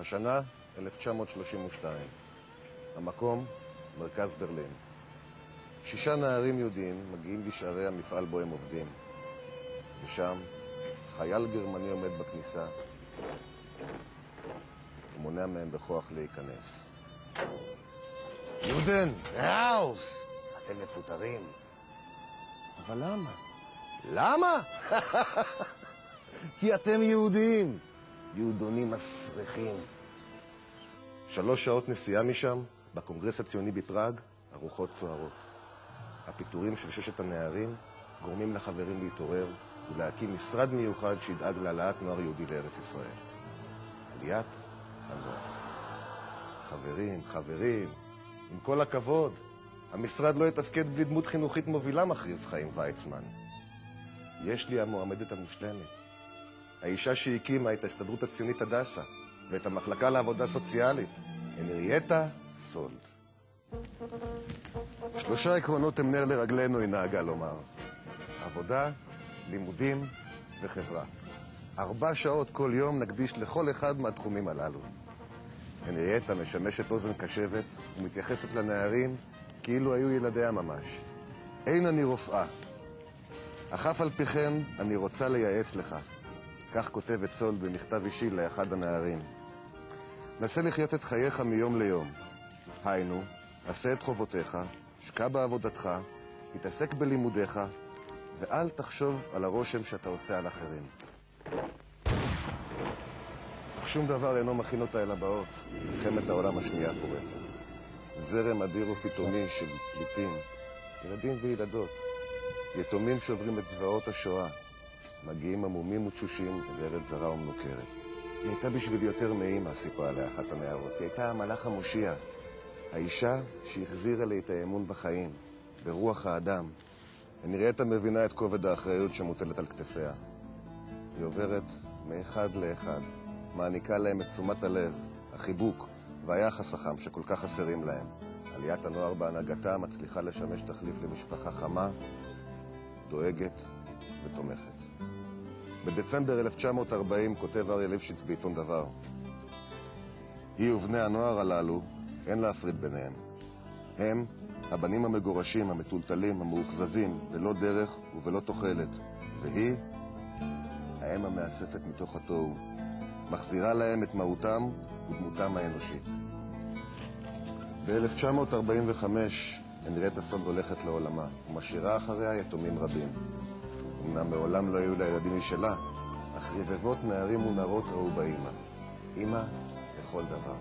השנה 1932. המקום, מרכז ברלין. 6 נערים יהודים מגיעים בשערי המפעל בו הם עובדים. ושם חייל גרמני עומד בכניסה ומונע מהם בכוח להיכנס. יודן, ראוס! אתם מפוטרים. אבל למה? למה? כי אתם יהודים. יהודונים מסריחים. 3 שעות נסיעה משם, בקונגרס הציוני בפראג, הרוחות סוערות. הפיטורים של 6 הנערים גורמים לחברים להתעורר ולהקים משרד מיוחד שידאג להעלאת נוער יהודי לארץ ישראל. עליית הנוער. חברים, עם כל הכבוד, המשרד לא יתפקד בלי דמות חינוכית מובילה, מכריז חיים ויצמן. יש לי המועמדת המושלמת. האישה שהקימה את ההסתדרות הציונית הדסה ואת המחלקה לעבודה סוציאלית, הנרייטה סולד. 3 עקרונות הם נר לרגלינו, היא נהגה לומר. עבודה, לימודים וחברה. 4 שעות כל יום נקדיש לכל אחד מהתחומים הללו. הנרייטה משמשת אוזן קשבת ומתייחסת לנערים כאילו היו ילדיה ממש. אין אני רופאה. אך אף על פי כן אני רוצה לייעץ לך. כך כותבת סולד במכתב אישי לאחד הנערים. נסה לחיות את חייך מיום ליום. היינו, עשה את חובותיך, שקע בעבודתך, התעסק בלימודיך, ואל תחשוב על הרושם שאתה עושה על אחרים. אך שום דבר אינו מכין אותה אל הבאות. מלחמת העולם השנייה פורצת. זרם אדיר ופתאומי של פליטים, ילדים וילדות, יתומים שעוברים את זוועות השואה, מגיעים עמומים ותשושים לארץ זרה ומנוכרת. היא הייתה בשביל יותר מאמא, סיפרה עליה אחת הנערות. היא הייתה המלאך המושיע, האישה שהחזירה לי את האמון בחיים, ברוח האדם. הנרייטה מבינה את כובד האחריות שמוטלת על כתפיה. היא עוברת מאחד לאחד, מעניקה להם את תשומת הלב, החיבוק והיחס החם שכל כך חסרים להם. עליית הנוער בהנהגתה מצליחה לשמש תחליף למשפחה חמה, דואגת ותומכת. בדצמבר 1940 כותב אריה ליפשיץ בעיתון דבר. היא ובני הנוער הללו, אין להפריד ביניהם. הם, הבנים המגורשים, המטולטלים, המאוכזבים, בלא דרך ובלא תוחלת. והיא, האם המאספת מתוך התוהו, מחזירה להם את מהותם ודמותם האנושית. ב-1945 הנרייטה סולד הולכת לעולמה, ומשאירה אחריה יתומים רבים. אמנם מעולם לא היו לה ילדים משלה, אך רבבות נערים ונערות ראו באמא. אמא לכל דבר.